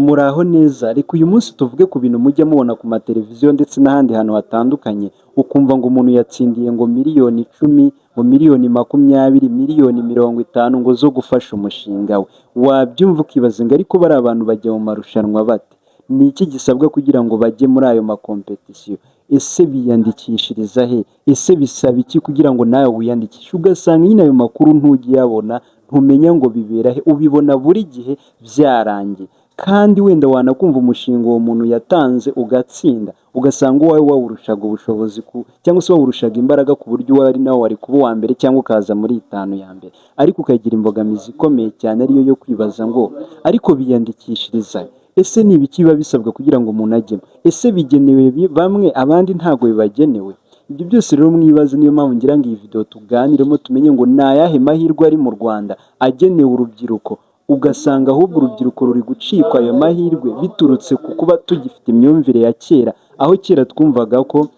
Muraho neza, reka uyu munsi tuvuge ku bintu mujya mubona ku mateleviziyo ndetse n'ahandi hantu hatandukanye, ukumva ngo umuntu yatsindiye ngo miliyoni 10, ngo miliyoni 20, miliyoni 50 ngo zo gufasha umushinga we. Wabyumva ukibaza ngo ariko bari abantu bajya mu marushanwa bate? Ni iki gisabwa kugira ngo bajye muri ayo makompetisiyo? Ese biyandikishiriza he? Ese bisaba iki kugira ngo nawe wiyandikishe? Ugasanga nyine ayo makuru ntugiyabona, ntumenya ngo bibera he, ubibona buri gihe byarangiye. Kandi wenda wanakumva umushinga uwo muntu yatanze ugatsinda, ugasanga uwawe wawurushaga ubushobozi cyangwa se wawurushaga imbaraga ku buryo uwo ari nawe wari kuba uwa mbere cyangwa ukaza muri 5 ya mbere, ariko ukagira imbogamizi ikomeye cyane ariyo yo kwibaza ngo ariko biyandikishiriza ese ni ibiki biba bisabwa kugira ngo umuntu ajyemo? Ese bigenewe bamwe abandi ntago bibagenewe? Ibyo byose rero mwibaze, niyo mpamvu ngira ngo iyi video tuganiremo tumenye ngo ni ayahe mahirwe ari mu Rwanda agenewe urubyiruko, ugasanga ahubwo urubyiruko ruri gucikwa ayo mahirwe biturutse ku kuba tugifite imyumvire ya kera, aho kera twumvaga ko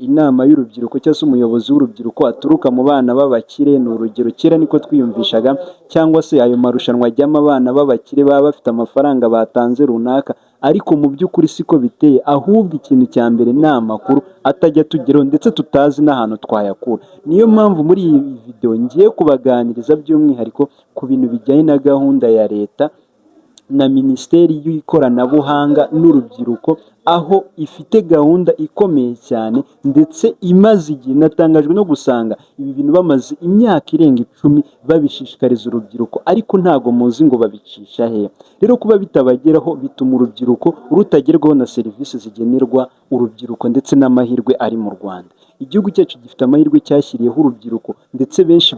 inama y'urubyiruko cyangwa se umuyobozi w'urubyiruko aturuka mu bana b'abakire. Ni urugero, kera niko twiyumvishaga, cyangwa se ayo marushanwa ajyamo abana b'abakire baba bafite amafaranga batanze runaka, ariko mu by'ukuri siko biteye. Ahubwo ikintu cya mbere ni amakuru atajya tugeraho ndetse tutazi n'ahantu twayakura. Niyo mpamvu muri iyi video ngiye kubaganiriza by'umwihariko ku bintu bijyanye na gahunda ya leta na Minisiteri y'Ikoranabuhanga n'Urubyiruko, aho ifite gahunda ikomeye cyane ndetse imaze igihe. Natangajwe no gusanga ibi bintu bamaze imyaka irenga 10 babishishikariza urubyiruko, ariko ntago muzi ngo babicisha he. Rero kuba bitabageraho bituma urubyiruko rutagerwaho na serivisi zigenerwa urubyiruko ndetse n'amahirwe ari mu Rwanda. Igihugu cyacu gifite amahirwe cyashyiriyeho urubyiruko ndetse benshi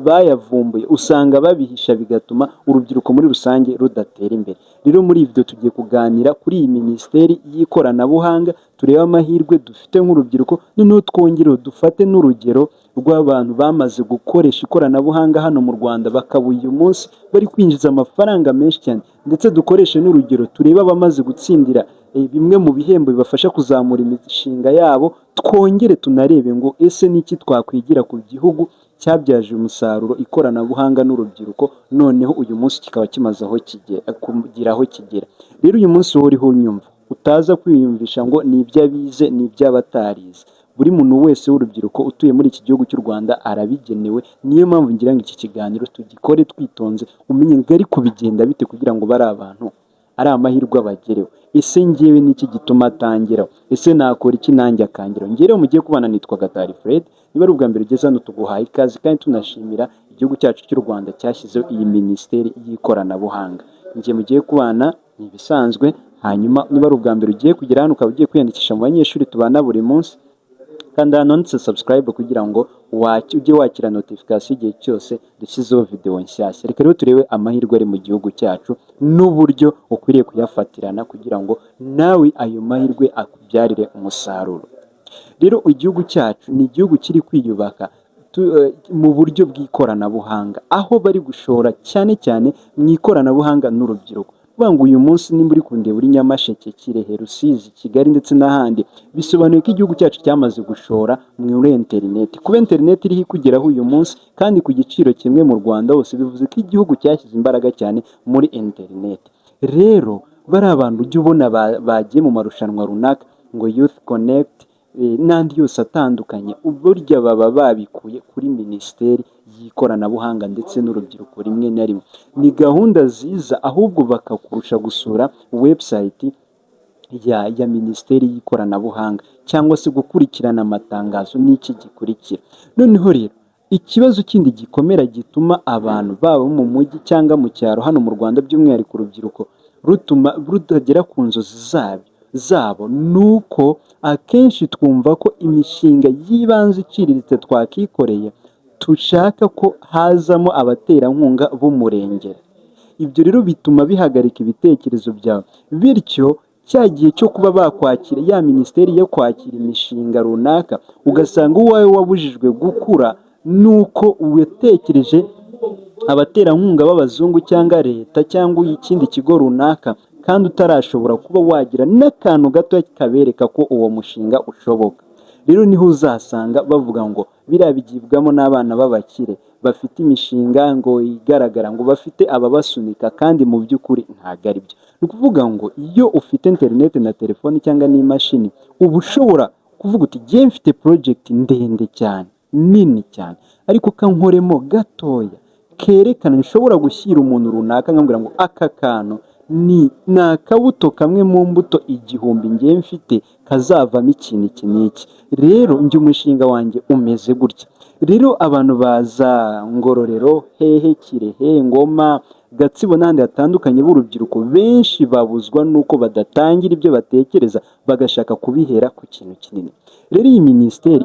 bayavumbuye, usanga babihisha bigatuma urubyiruko muri rusange rudatera imbere. Rero muri video tugiye kuganira kuri iyi Minisiteri y'Ikoranabuhanga, turebe amahirwe dufite nk'urubyiruko, noneho twongereho dufate n'urugero rw'abantu bamaze gukoresha ikoranabuhanga hano mu Rwanda bakaba uyu munsi bari kwinjiza amafaranga menshi cyane, ndetse dukoreshe n'urugero turebe abamaze gutsindira bimwe mu bihembo bibafasha kuzamura imishinga yabo. Twongere tunarebe ngo ese niki twakwigira ku gihugu cyabyaje umusaruro ikoranabuhanga n'urubyiruko, noneho uyu munsi kikaba kimaze aho kigera. Rero uyu munsi wowe uriho unyumva, utaza kwiyumvisha ngo ni iby'abize ni iby'abatarize. Buri muntu wese w'urubyiruko utuye muri iki gihugu cy'u Rwanda arabigenewe. Niyo mpamvu ngira ngo iki kiganiro tugikore twitonze, umenye ngo ariko bigenda bite kugira ngo bari abantu ari amahirwe abagereho. Ese ngewe niki gituma atangeraho? Ese nakora iki nanjye akangeraho? Ngewe mugiye kubana nitwa Gatari Fred. Niba ari ubwa mbere ugeze hano tuguhaye ikaze, kandi tunashimira igihugu cyacu cy'u Rwanda cyashyizeho iyi Minisiteri y'Ikoranabuhanga. Ngiye mugiye kubana ni ibisanzwe. Hanyuma niba ari ubwa mbere ugiye kugera hano ukaba ugiye kwiyandikisha mu banyeshuri tubana buri munsi, kandi hano handitse subscribe kugira ngo ujye wakira notification igihe cyose dushyizeho video nshyashya. Reka rero turebe amahirwe ari mu gihugu cyacu n'uburyo ukwiriye kuyafatirana kugira ngo nawe ayo mahirwe akubyarire umusaruro. Rero igihugu cyacu ni igihugu kiri kwiyubaka mu buryo bw'ikoranabuhanga, aho bari gushora cyane cyane mu ikoranabuhanga n'urubyiruko. Ngo uyu munsi nimba uri kundeba uri Nyamasheke, Kirehe, Rusizi, Kigali ndetse n'ahandi, bisobanuye ko igihugu cyacu cyamaze gushora muri interineti. Kuba interineti iriho ikugeraho uyu munsi kandi ku giciro kimwe mu Rwanda hose, bivuze ko igihugu cyashyize imbaraga cyane muri interineti. Rero bari abantu ujya ubona bagiye mu marushanwa runaka, ngo Youth Connect n'andi yose atandukanye, burya baba babikuye kuri Minisiteri y'Ikoranabuhanga ndetse n'Urubyiruko. Rimwe na rimwe ni gahunda ziza, ahubwo bakakurusha gusura website ya Minisiteri y'Ikoranabuhanga cyangwa se gukurikirana amatangazo n'iki gikurikira. Noneho rero ikibazo kindi gikomera gituma abantu baba mu mujyi cyangwa mu cyaro hano mu Rwanda, by'umwihariko urubyiruko, rutagera ku nzozi zabo nuko akenshi twumva ko imishinga y'ibanze iciriritse twakikoreye tushaka ko hazamo abaterankunga b'umurengera. Ibyo rero bituma bihagarika ibitekerezo byawe, bityo cya gihe cyo kuba bakwakira ya Minisiteri yo kwakira imishinga runaka, ugasanga uwawe wabujijwe gukura nuko utekereje abaterankunga b'abazungu cyangwa leta cyangwa ikindi kigo runaka, kandi utarashobora kuba wagira n'akantu gato kabereka ko uwo mushinga ushoboka. Rero niho uzasanga bavuga ngo biriya bigibwamo n'abana b'abakire, bafite imishinga ngo igaragara, ngo bafite ababasunika, kandi mu by'ukuri ntabwo ari byo. Ni ukuvuga ngo iyo ufite interineti na telefoni cyangwa n'imashini, uba ushobora kuvuga uti ngiye mfite project ndende cyane, nini cyane, ariko kankoremo gatoya kerekana nshobora gushyira umuntu runaka nkambwira ngo aka kantu ni akabuto kamwe mu mbuto 1000 ngiye mfite kazavamo ikintu iki n'iki. Rero njye umushinga wanjye umeze gutya. Rero abantu baza Ngororero, hehe, Kirehe, Ngoma, Gatsibo n'ahandi hatandukanye b'urubyiruko benshi babuzwa nuko badatangira ibyo batekereza, bagashaka kubihera ku kintu kinini. Rero iyi minisiteri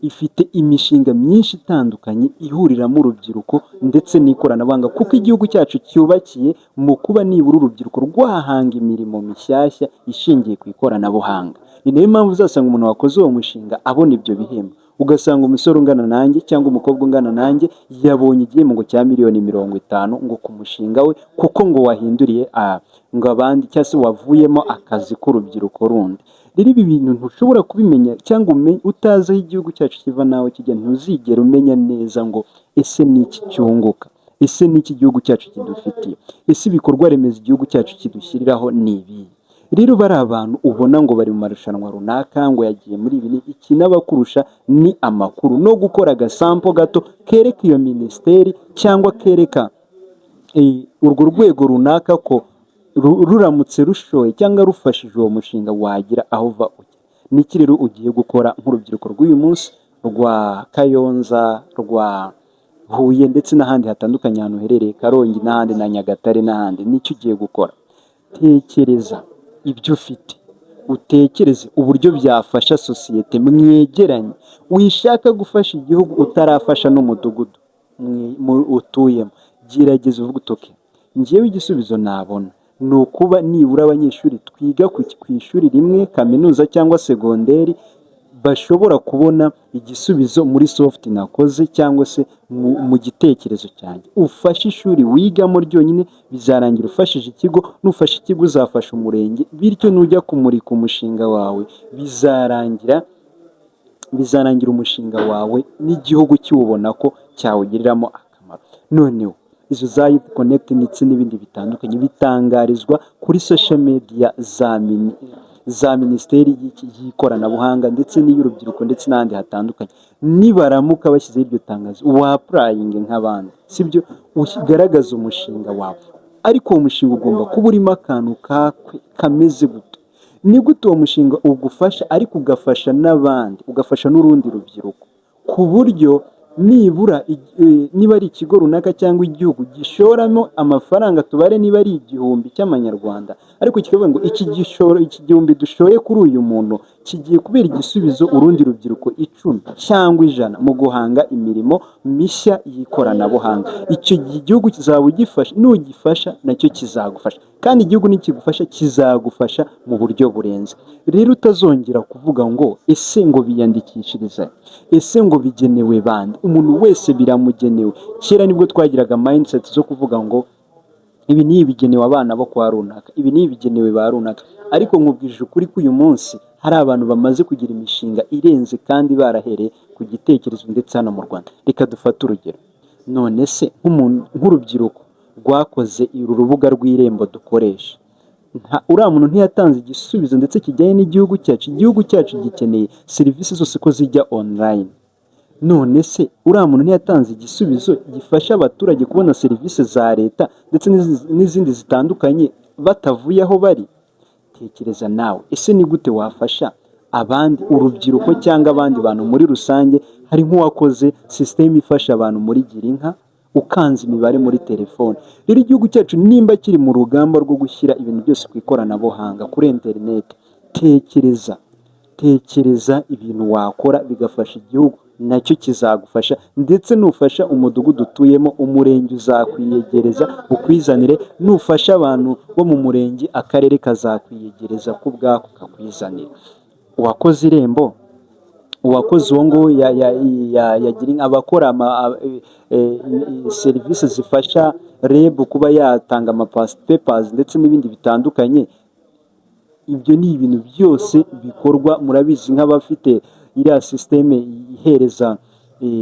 ifite imishinga myinshi itandukanye ihuriramo urubyiruko ndetse n'ikoranabuhanga, kuko igihugu cyacu cyubakiye mu kuba nibura urubyiruko rwahanga imirimo mishyashya ishingiye ku ikoranabuhanga. Ni nayo mpamvu uzasanga umuntu wakoze uwo mushinga abona ibyo bihembo. Ugasanga umusore ungana nanjye cyangwa umukobwa ungana nanjye yabonye igihembo ngo cya miliyoni 50 ngo ku mushinga we, kuko ngo wahinduriye ngo abandi cyangwa se wavuyemo akazi k'urubyiruko rundi. Rero ibi bintu ntushobora kubimenya cyangwa utazi aho igihugu cyacu kiva nawe kijya, ntuzigera umenya neza ngo ese ni iki cyunguka, ese ni iki igihugu cyacu kidufitiye, ese ibikorwa remezo igihugu cyacu kidushyiriraho ni ibi. Rero bari abantu ubona ngo bari mu marushanwa runaka, ngo yagiye muri ibi, iki n'abakurusha ni amakuru no gukora agasampo gato kereka iyo minisiteri cyangwa kereka urwo rwego runaka ko ruramutse rushoye cyangwa rufashije uwo mushinga wagira aho uva ujya. Niki rero ugiye gukora nk'urubyiruko rw'uyu munsi rwa Kayonza, rwa Huye ndetse n'ahandi hatandukanye ahantu uherereye, Karongi n'ahandi na Nyagatare n'ahandi? Nicyo ugiye gukora. Tekereza ibyo ufite, utekereze uburyo byafasha sosiyete mwegeranye. Wishaka gufasha igihugu utarafasha n'umudugudu utuyemo. Gerageza uvuge utoke, ngewe igisubizo nabona ni ukuba nibura abanyeshuri twiga ku ishuri rimwe, kaminuza cyangwa segonderi, bashobora kubona igisubizo muri soft nakoze cyangwa se mu gitekerezo cyanjye. Ufashe ishuri wigamo ryonyine bizarangira ufashije ikigo, nufasha ikigo uzafasha umurenge, bityo nujya kumurika umushinga wawe bizarangira umushinga wawe n'igihugu kiwubona ko cyawugiriramo akamaro. Noneho izo za Youth Connect ndetse n'ibindi bitandukanye bitangarizwa kuri social media za minisiteri y'ikoranabuhanga ndetse n'iy'urubyiruko ndetse n'ahandi hatandukanye. Nibaramuka bashyizeho iryo tangazo, wapurayinge nk'abandi, sibyo? Ugaragaza umushinga wawe, ariko uwo mushinga ugomba kuba urimo akantu kameze gute. Ni gute uwo mushinga ugufasha ariko ugafasha n'abandi, ugafasha n'urundi rubyiruko, ku buryo nibura niba ari ikigo runaka cyangwa igihugu gishoramo amafaranga, tubare niba ari 1000 cy'amanyarwanda, ariko kikavuga ngo iki 1000 dushoye kuri uyu muntu kigiye kubera igisubizo urundi rubyiruko 10 cyangwa 100 mu guhanga imirimo mishya y'ikoranabuhanga. Icyo gihugu kizaba ugifasha, nugifasha nacyo kizagufasha, kandi igihugu nikigufasha kizagufasha mu buryo burenze. Rero utazongera kuvuga ngo ese ngo biyandikishiriza, ese ngo bigenewe bande. Umuntu wese biramugenewe. Kera nibwo twagiraga mindset zo kuvuga ngo ibi ni ibigenewe abana bo kwa runaka, ibi ni ibigenewe ba runaka, ariko nkubwije ukuri ko uyu munsi hari abantu bamaze kugira imishinga irenze kandi barahereye ku gitekerezo ndetse hano mu Rwanda. Reka dufate urugero. None se nk'urubyiruko rwakoze uru rubuga rw'Irembo dukoresha, uriya muntu ntiyatanze igisubizo ndetse kijyanye n'igihugu cyacu. Igihugu cyacu gikeneye serivisi zose ko zijya online. None se uriya muntu ntiyatanze igisubizo gifasha abaturage kubona serivisi za leta ndetse n'izindi zitandukanye batavuye aho bari? Tekereza nawe, ese ni gute wafasha abandi, urubyiruko cyangwa abandi bantu muri rusange? Hari nk'uwakoze sisiteme ifasha abantu muri Girinka, ukanze imibare muri telefone. Rero igihugu cyacu nimba kiri mu rugamba rwo gushyira ibintu byose ku ikoranabuhanga, kuri interineti, tekereza ibintu wakora bigafasha igihugu, nacyo kizagufasha. Ndetse nufasha umudugudu utuyemo, umurenge uzakwiyegereza ukwizanire. Nufasha abantu bo mu murenge, akarere kazakwiyegereza ku bwako kakwizanira. Uwakoze Irembo, uwakoze uwo ngo yagira abakora serivisi zifasha REB kuba yatanga papers ndetse n'ibindi bitandukanye. Ibyo ni ibintu byose bikorwa, murabizi nk'abafite iriya systeme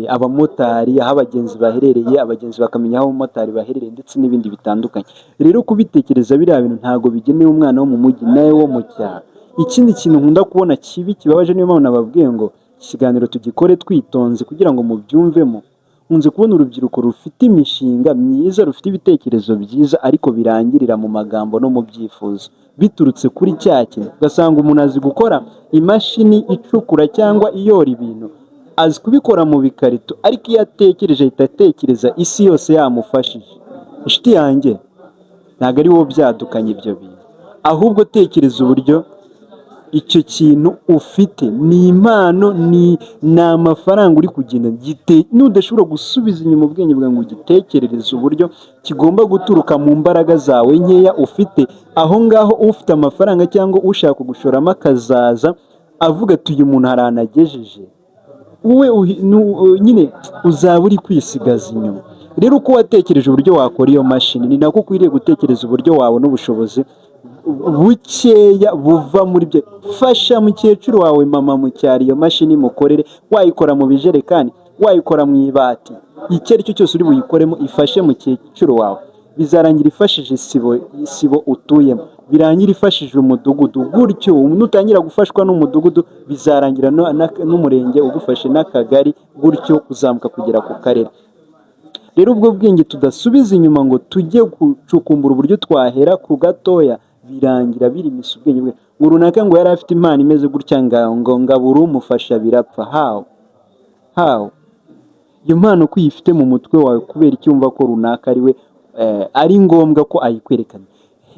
abamotari, aho abagenzi baherereye, abagenzi bakamenya aho abamotari baherereye ndetse n'ibindi bitandukanye. Rero kubitekereza biriya bintu ntabwo bigenewe umwana wo mu mujyi nawe wo mu cyaro. Ikindi kintu nkunda kubona kibi kibabaje, niyo mpamvu nababwiye ngo ikiganiro tugikore twitonze kugira ngo mubyumvemo. Nkunze kubona urubyiruko rufite imishinga myiza, rufite ibitekerezo byiza, ariko birangirira mu magambo no mu byifuzo biturutse kuri cya kintu. Ugasanga umuntu azi gukora imashini icukura cyangwa iyora ibintu, azi kubikora mu bikarito, ariko iyo atekereje ahita atekereza isi yose yamufashije. Inshuti yanjye, ntabwo ari wowe byadukanye ibyo bintu, ahubwo tekereza uburyo icyo kintu ufite ni impano, ni amafaranga uri kugenda nudashobora gusubiza inyuma ubwenge bwawe ngo ugitekerereze uburyo kigomba guturuka mu mbaraga zawe nkeya ufite. Aho ngaho ufite amafaranga cyangwa ushaka kugushoramo akazaza avuga ati uyu muntu hari ahantu agejeje, wowe nyine uzaba uri kwisigaza inyuma. Rero uko watekereje uburyo wakora iyo mashini, ni nako ukwiriye gutekereza uburyo wabona ubushobozi bukeya buva muri byo. Fasha mukecuru wawe, mama mu cyaro, iyo mashini mukorere. Wayikora mu bijerekani, wayikora mu ibati, icyo ari cyo cyose uri buyikoremo, ifashe mukecuru wawe. Bizarangira ifashije isibo utuyemo, birangira ifashije umudugudu, gutyo nutangira gufashwa n'umudugudu bizarangira n'umurenge ugufashe, n'akagari, gutyo kuzamuka kugera ku karere. Rero ubwo bwenge tudasubiza inyuma ngo tujye gucukumbura uburyo twahera ku gatoya, birangira birimisa ubwenge bwe ngo runaka ngo yari afite impano imeze gutya ngo ngabura umufasha birapfa. How? Iyo mpano ko uyifite mu mutwe wawe kubera icyumva ko runaka ari we ari ngombwa ko ayikwerekana.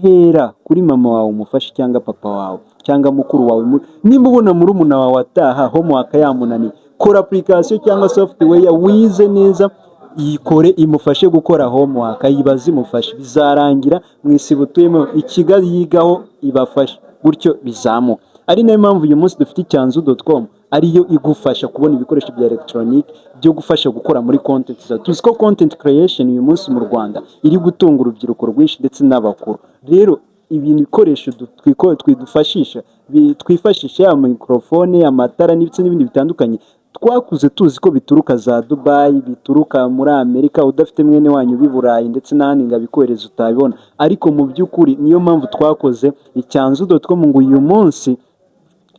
Hera kuri mama wawe umufashe, cyangwa papa wawe, cyangwa mukuru wawe. Nimba ubona murumuna wawe ataha homework yamunaniye, kora application cyangwa software wize neza, yikore imufashe gukora homework, yibaze imufashe. Bizarangira mu isibo utuyemo ikiga yigaho ibafashe, gutyo bizamuka. Ari nayo mpamvu uyu munsi dufite icyanzu.com, ariyo igufasha kubona ibikoresho bya electronic byo gufasha gukora muri content zawe. Tuzi ko content creation uyu munsi mu Rwanda iri gutunga urubyiruko rwinshi ndetse n'abakuru. Rero ibintu bikoresho twifashisha ya microphone, amatara ndetse n'ibindi bitandukanye, twakuze tuzi ko bituruka za Dubai, bituruka muri Amerika, udafite mwene wanyu b'i Burayi ndetse n'ahandi ngo abikohereze utabibona. Ariko mu by'ukuri niyo mpamvu twakoze icyanzu.com ngo uyu munsi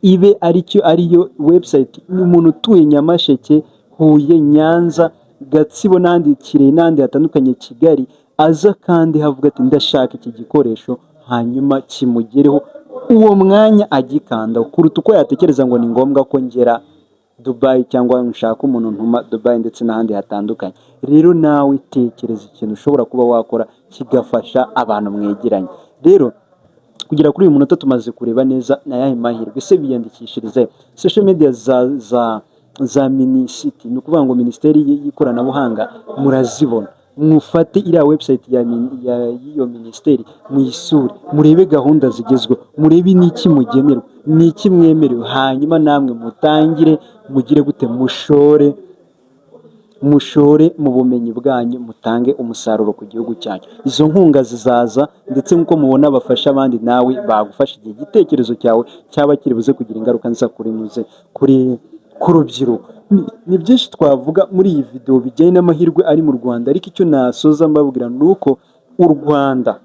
ibe ariyo website umuntu utuye Nyamasheke, Huye, Nyanza, Gatsibo n'ahandi Kirehe n'ahandi hatandukanye, Kigali, aza kandi havuga ati ndashaka iki gikoresho, hanyuma kimugereho uwo mwanya agikanda, kuruta uko yatekereza ngo ni ngombwa ko ngera Dubai cyangwa nshaka umuntu ntuma Dubai ndetse n'ahandi hatandukanye. Rero nawe tekereza ikintu ushobora kuba wakora kigafasha abantu mwegeranye. Rero kugera kuri uyu munota tumaze kureba neza na yahe mahirwe. Ese biyandikishirize social media za minisiti, ni ukuvuga ngo minisiteri y'ikoranabuhanga murazibona. Mufate iriya website y'iyo minisiteri, muyisure, murebe gahunda zigezweho, murebe n'iki mugenerwa, n'iki mwemerewe, hanyuma namwe mutangire mugire gute, mushore mu bumenyi bwanyu, mutange umusaruro ku gihugu cyanyu. Izo nkunga zizaza, ndetse nk'uko mubona bafasha abandi, nawe bagufasha igihe igitekerezo cyawe cyaba kiri buze kugira ingaruka nziza ku rubyiruko. Ni byinshi twavuga muri iyi video bijyanye n'amahirwe ari mu Rwanda, ariko icyo nasoza mbabwira ni uko u Rwanda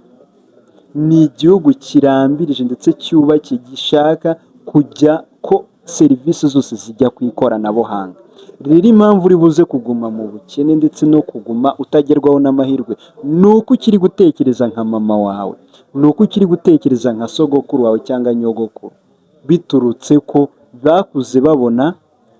ni igihugu kirambirije ndetse cyubakiye, gishaka kujya ko serivisi zose zijya ku ikoranabuhanga. Rero impamvu uri buze kuguma mu bukene ndetse no kuguma utagerwaho n'amahirwe, ni uko ukiri gutekereza nka mama wawe, ni uko ukiri gutekereza nka sogokuru wawe cyangwa nyogokuru, biturutse ko bakuze babona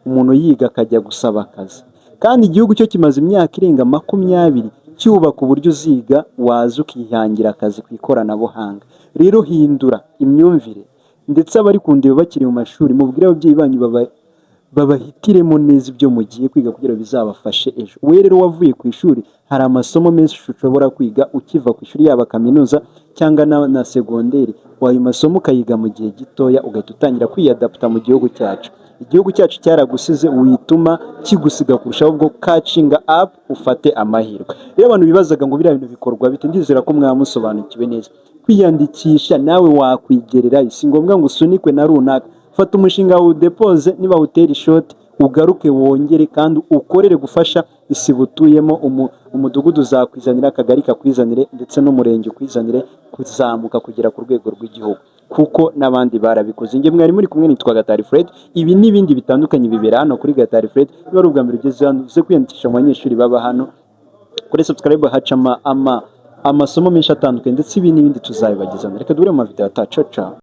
umuntu yiga akajya gusaba akazi. Kandi igihugu cyo kimaze imyaka irenga 20 cyubaka uburyo uziga waza ukihangira akazi ku ikoranabuhanga. Rero hindura imyumvire, ndetse abari kundeba bakiri mu mashuri, mubwire ababyeyi banyu babahitiremo neza ibyo mugiye kwiga kugira bizabafashe ejo. We rero wavuye ku ishuri, hari amasomo menshi ushobora kwiga ukiva ku ishuri, yaba kaminuza cyangwa na segonderi. Wayo masomo ukayiga mu gihe gitoya, ugahita utangira kwiyadapta mu gihugu cyacu. Igihugu cyacu cyaragusize, wituma kigusiga kurushaho, ubwo catching up ufate amahirwe. Rero abantu bibazaga ngo biriya bintu bikorwa bite, ndizera ko mwamusobanukiwe neza. Kwiyandikisha nawe wakwigerera, si ngombwa ngo usunikwe na runaka. Fata umushinga wawe udepose, niba utera ishoti ugaruke wongere kandi ukorere gufasha isibo utuyemo, umudugudu uzakwizanira, akagari kakwizanire ndetse n'umurenge ukwizanire kuzamuka kugera ku rwego rw'igihugu, kuko n'abandi barabikoze. Njye mwari muri kumwe, nitwa Gatari Fred. Ibi n'ibindi bitandukanye bibera hano kuri Gatari Fred. Niba ari ubwa mbere ugeze hano uze kwiyandikisha mu banyeshuri baba hano, kuri subscribe haca amasomo menshi atandukanye, ndetse ibi n'ibindi tuzabibagezana. Reka duhure mu mavideo ataha. Ciao ciao.